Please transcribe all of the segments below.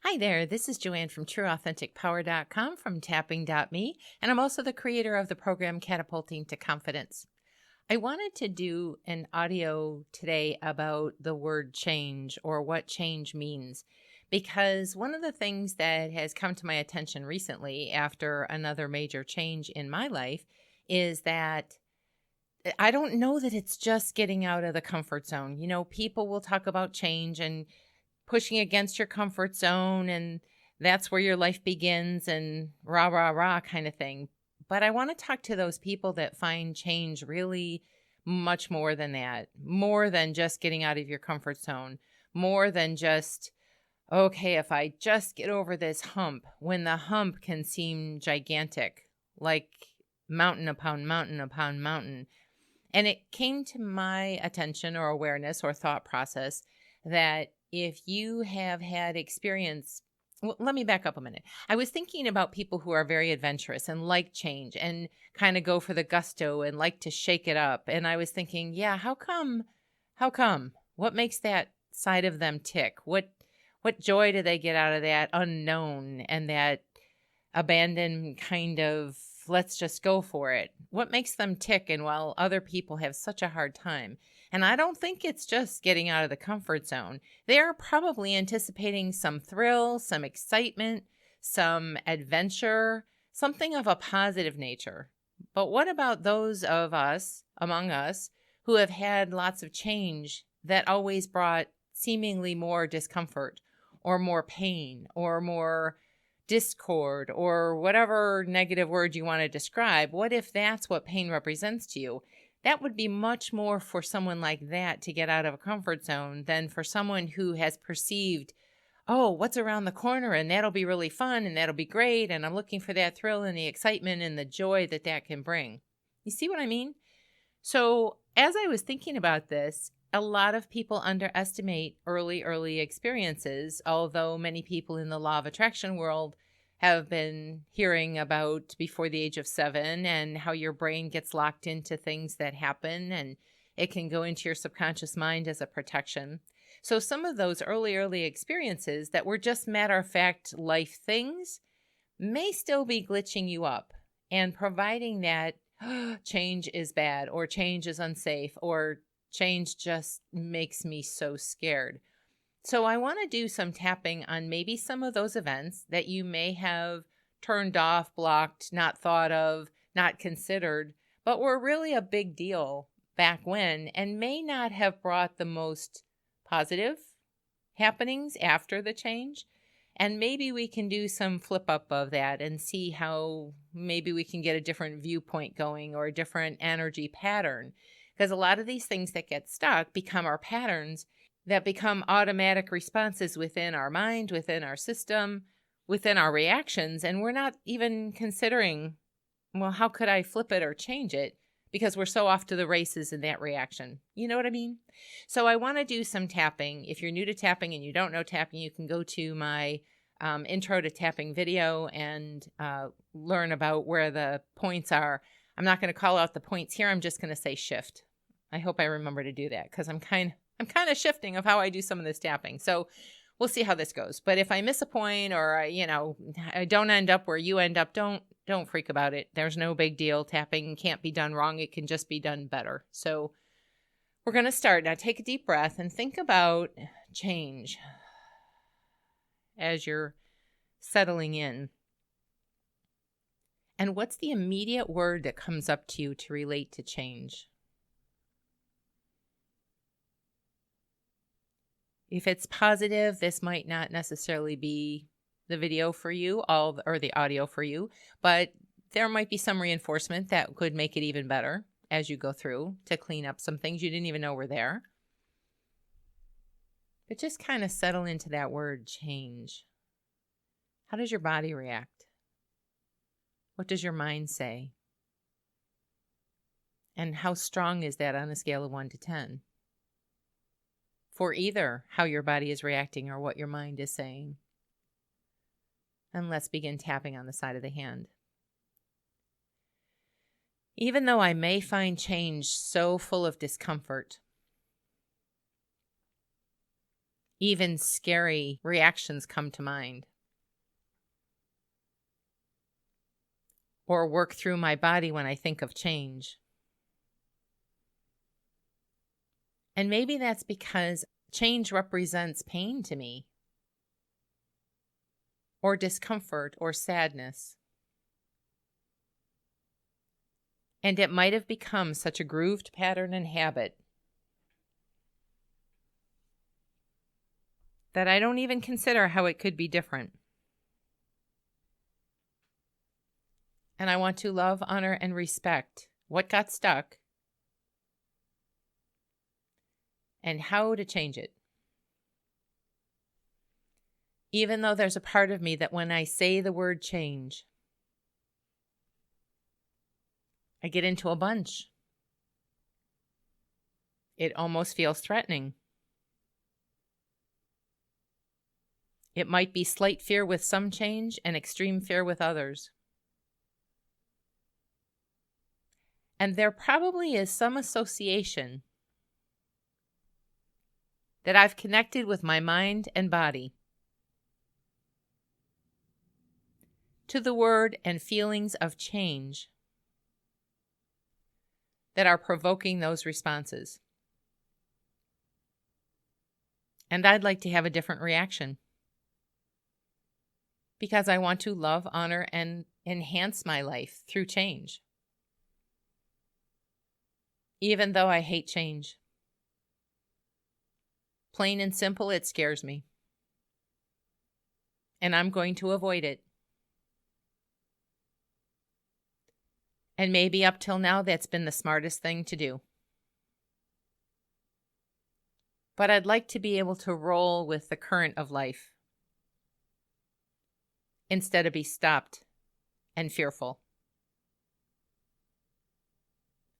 Hi there, this is Joanne from TrueAuthenticPower.com from Tapping.me, and I'm also the creator of the program Catapulting to Confidence. I wanted to do an audio today about the word change or what change means, because one of the things that has come to my attention recently after another major change in my life is that I don't know that it's just getting out of the comfort zone. People will talk about change and pushing against your comfort zone, and that's where your life begins, and rah, rah, rah kind of thing. But I want to talk to those people that find change really much more than that, more than just getting out of your comfort zone, more than just, okay, if I just get over this hump, when the hump can seem gigantic, like mountain upon mountain upon mountain. And it came to my attention or awareness or thought process that if you have had experience, well, let me back up a minute. I was thinking about people who are very adventurous and like change and kind of go for the gusto and like to shake it up. And I was thinking, yeah, how come? How come? What makes that side of them tick? What joy do they get out of that unknown and that abandoned kind of let's just go for it? What makes them tick, and while other people have such a hard time? And I don't think it's just getting out of the comfort zone. They're probably anticipating some thrill, some excitement, some adventure, something of a positive nature. But what about those of us, among us, who have had lots of change that always brought seemingly more discomfort or more pain or more discord or whatever negative word you want to describe? What if that's what pain represents to you? That would be much more for someone like that to get out of a comfort zone than for someone who has perceived, oh, what's around the corner, and that'll be really fun and that'll be great, and I'm looking for that thrill and the excitement and the joy that that can bring. You see what I mean? So as I was thinking about this, a lot of people underestimate early experiences, although many people in the law of attraction world have been hearing about before the age of 7 and how your brain gets locked into things that happen, and it can go into your subconscious mind as a protection. So some of those early experiences that were just matter of fact life things may still be glitching you up and providing that change is bad, or change is unsafe, or change just makes me so scared. So I want to do some tapping on maybe some of those events that you may have turned off, blocked, not thought of, not considered, but were really a big deal back when, and may not have brought the most positive happenings after the change. And maybe we can do some flip up of that and see how maybe we can get a different viewpoint going or a different energy pattern. Because a lot of these things that get stuck become our patterns that become automatic responses within our mind, within our system, within our reactions. And we're not even considering, well, how could I flip it or change it? Because we're so off to the races in that reaction. You know what I mean? So I want to do some tapping. If you're new to tapping and you don't know tapping, you can go to my intro to tapping video and learn about where the points are. I'm not going to call out the points here. I'm just going to say shift. I hope I remember to do that, because I'm kind of shifting of how I do some of this tapping. So we'll see how this goes. But if I miss a point, or I don't end up where you end up, don't freak about it. There's no big deal. Tapping can't be done wrong. It can just be done better. So we're going to start. Now take a deep breath and think about change as you're settling in. And what's the immediate word that comes up to you to relate to change? If it's positive, this might not necessarily be the video for you, or the audio for you, but there might be some reinforcement that could make it even better as you go through to clean up some things you didn't even know were there. But just kind of settle into that word change. How does your body react? What does your mind say? And how strong is that on a scale of 1 to 10? For either how your body is reacting or what your mind is saying. And let's begin tapping on the side of the hand. Even though I may find change so full of discomfort, Even scary reactions come to mind. Or work through my body when I think of change. And maybe that's because change represents pain to me, or discomfort, or sadness. And it might have become such a grooved pattern and habit that I don't even consider how it could be different. And I want to love, honor, and respect what got stuck and how to change it. Even though there's a part of me that when I say the word change, I get into a bunch. It almost feels threatening. It might be slight fear with some change and extreme fear with others. And there probably is some association that I've connected with my mind and body to the word and feelings of change that are provoking those responses. And I'd like to have a different reaction because I want to love, honor, and enhance my life through change. Even though I hate change. Plain and simple, it scares me. And I'm going to avoid it. And maybe up till now, that's been the smartest thing to do. But I'd like to be able to roll with the current of life instead of be stopped and fearful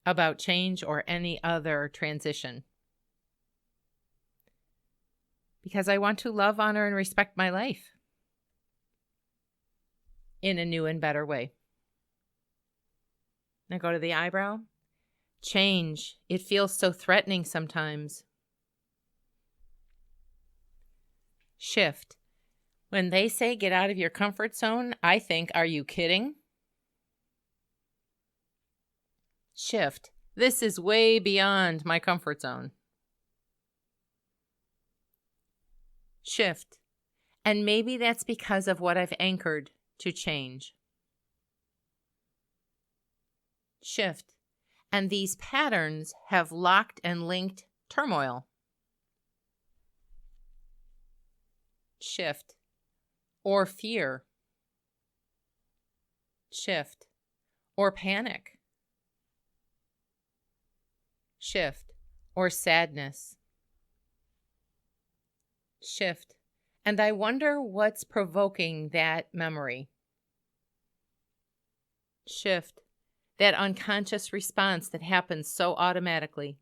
about change or any other transition. Because I want to love, honor, and respect my life in a new and better way. Now go to the eyebrow. Change. It feels so threatening sometimes. Shift. When they say get out of your comfort zone, I think, are you kidding? Shift. This is way beyond my comfort zone. Shift. And maybe that's because of what I've anchored to change. Shift. And these patterns have locked and linked turmoil. Shift. Or fear. Shift. Or panic. Shift. Or sadness. Shift. And I wonder what's provoking that memory. Shift. That unconscious response that happens so automatically.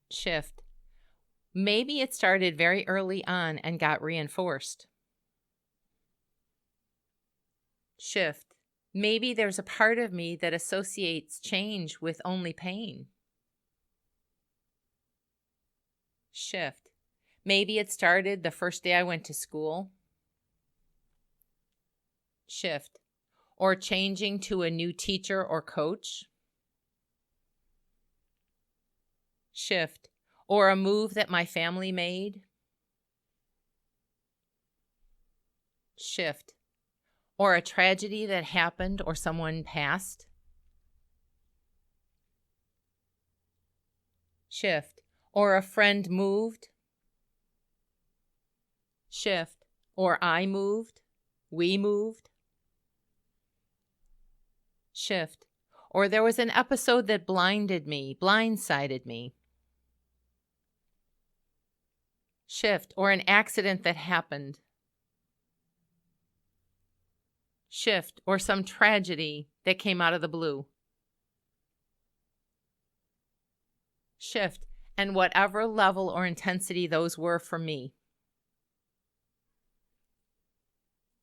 Shift. Maybe it started very early on and got reinforced. Shift. Maybe there's a part of me that associates change with only pain. Shift. Maybe it started the first day I went to school. Shift. Or changing to a new teacher or coach. Shift. Or a move that my family made. Shift. Or a tragedy that happened or someone passed. Shift. Or a friend moved. Shift. Or I moved. We moved. Shift. Or there was an episode that blindsided me. Shift. Or an accident that happened. Shift. Or some tragedy that came out of the blue. Shift. And whatever level or intensity those were for me.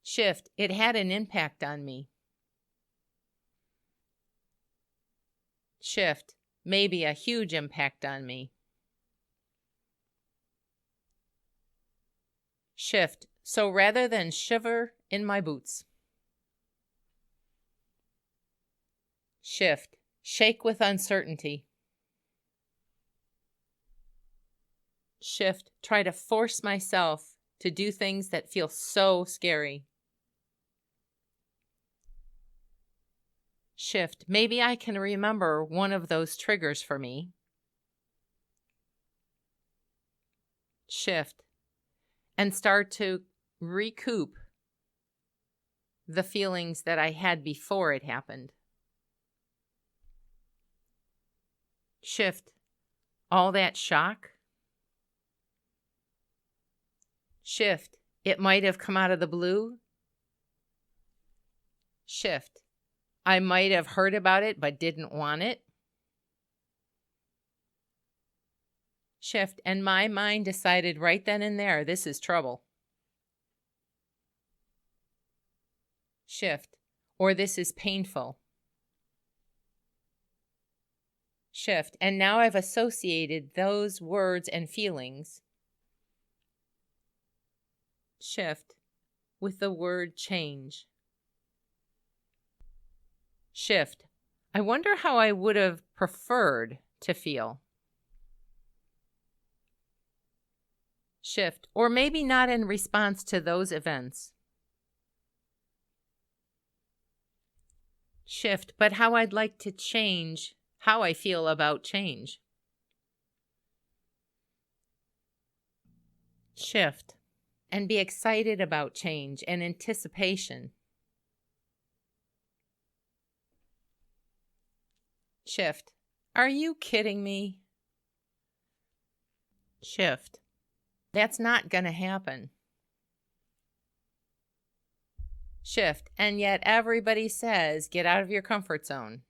Shift. It had an impact on me. Shift. maybe a huge impact on me. Shift. So rather than shiver in my boots. Shift. Shake with uncertainty. Shift. Try to force myself to do things that feel so scary. Shift. Maybe I can remember one of those triggers for me. Shift. And start to recoup the feelings that I had before it happened. Shift. All that shock. Shift. It might have come out of the blue. Shift. I might have heard about it but didn't want it. Shift. And my mind decided right then and there, this is trouble. Shift. Or this is painful. Shift. And now I've associated those words and feelings, shift, with the word change. Shift. I wonder how I would have preferred to feel. Shift. Or maybe not in response to those events. Shift. But how I'd like to change how I feel about change. Shift. And be excited about change and anticipation. Shift. Are you kidding me? Shift. That's not going to happen. Shift. And yet everybody says, get out of your comfort zone.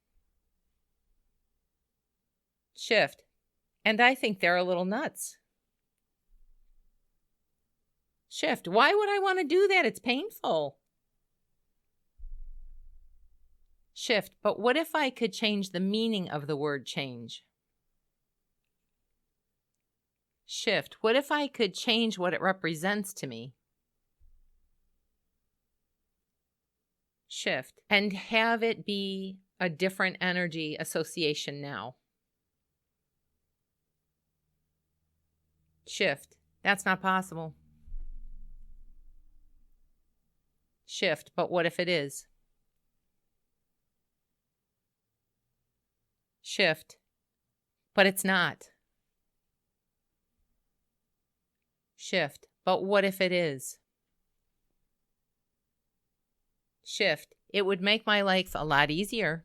Shift. And I think they're a little nuts. Shift. Why would I want to do that? It's painful. Shift. But what if I could change the meaning of the word change? Shift. What if I could change what it represents to me? Shift. And have it be a different energy association now. Shift. That's not possible. Shift. But what if it is? Shift. But it's not. Shift. But what if it is? Shift. It would make my life a lot easier.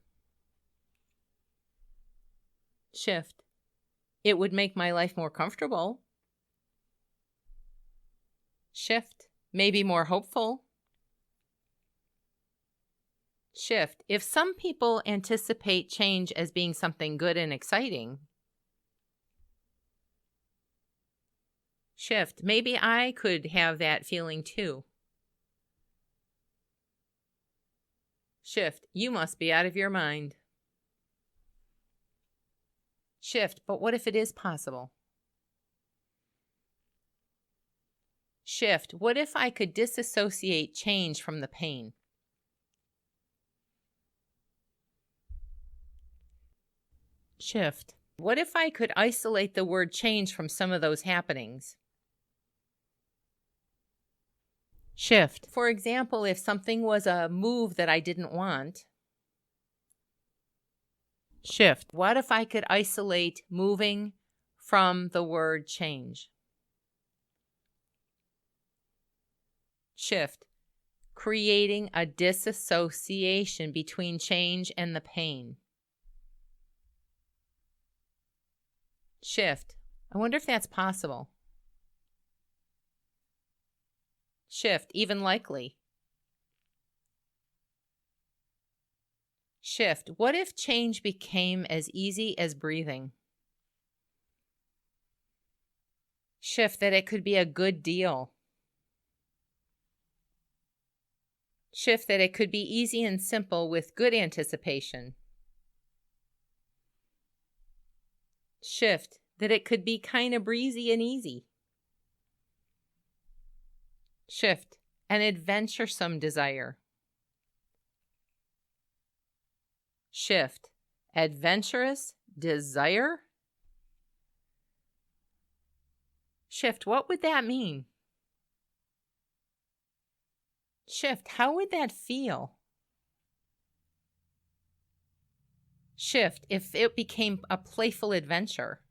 Shift. It would make my life more comfortable. Shift. Maybe more hopeful. Shift. If some people anticipate change as being something good and exciting, shift. Maybe I could have that feeling too. Shift. You must be out of your mind. Shift. But what if it is possible? Shift. What if I could disassociate change from the pain? Shift. What if I could isolate the word change from some of those happenings? Shift. For example, if something was a move that I didn't want. Shift. What if I could isolate moving from the word change? Shift. Creating a disassociation between change and the pain. Shift. I wonder if that's possible. Shift. Even likely. Shift. What if change became as easy as breathing? Shift. That it could be a good deal. Shift. That it could be easy and simple with good anticipation. Shift, that it could be kind of breezy and easy. Shift, an adventuresome desire. Shift, adventurous desire. Shift, what would that mean? Shift, how would that feel? Shift, if it became a playful adventure.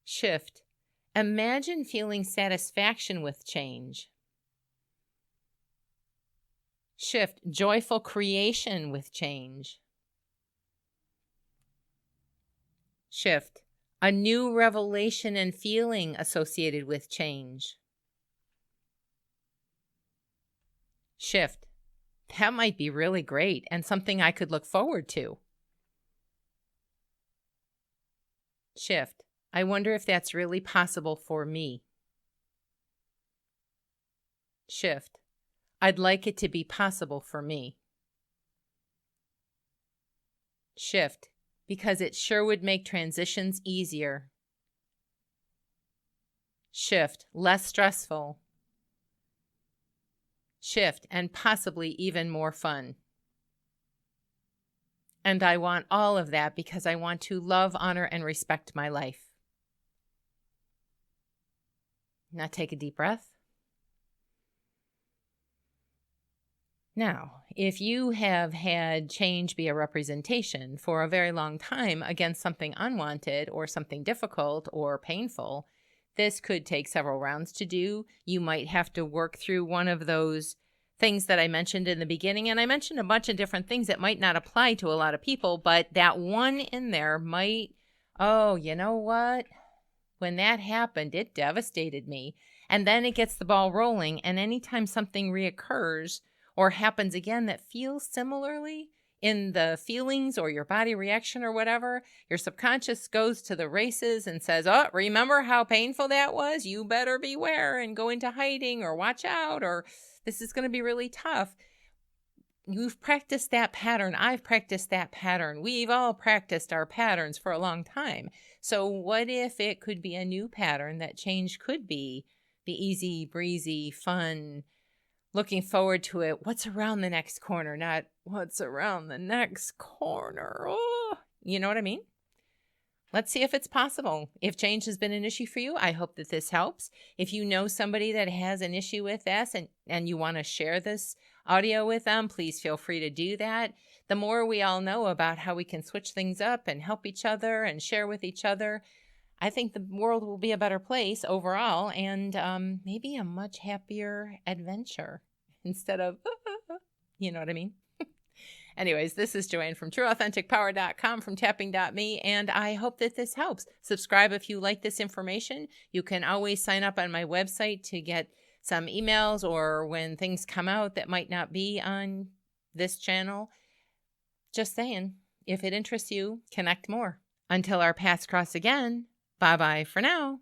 Shift, imagine feeling satisfaction with change. Shift, joyful creation with change. Shift, a new revelation and feeling associated with change. Shift, that might be really great and something I could look forward to. Shift, I wonder if that's really possible for me. Shift, I'd like it to be possible for me. Shift, because it sure would make transitions easier. Shift, less stressful. Shift, and possibly even more fun. And I want all of that because I want to love, honor, and respect my life. Now take a deep breath. Now, if you have had change be a representation for a very long time against something unwanted or something difficult or painful, this could take several rounds to do. You might have to work through one of those things that I mentioned in the beginning. And I mentioned a bunch of different things that might not apply to a lot of people, but that one in there might, oh, you know what? When that happened, it devastated me. And then it gets the ball rolling. And anytime something reoccurs or happens again that feels similarly in the feelings or your body reaction or whatever, your subconscious goes to the races and says, oh, remember how painful that was? You better beware and go into hiding or watch out, or this is going to be really tough. You've practiced that pattern. I've practiced that pattern. We've all practiced our patterns for a long time. So what if it could be a new pattern that change could be the easy, breezy, fun, looking forward to it. What's around the next corner, not what's around the next corner. Oh, you know what I mean? Let's see if it's possible. If change has been an issue for you, I hope that this helps. If you know somebody that has an issue with this and you want to share this audio with them, please feel free to do that. The more we all know about how we can switch things up and help each other and share with each other, I think the world will be a better place overall and maybe a much happier adventure instead of, you know what I mean? Anyways, this is Joanne from TrueAuthenticPower.com, from Tapping.me, and I hope that this helps. Subscribe if you like this information. You can always sign up on my website to get some emails or when things come out that might not be on this channel. Just saying, if it interests you, connect more. Until our paths cross again, bye-bye for now.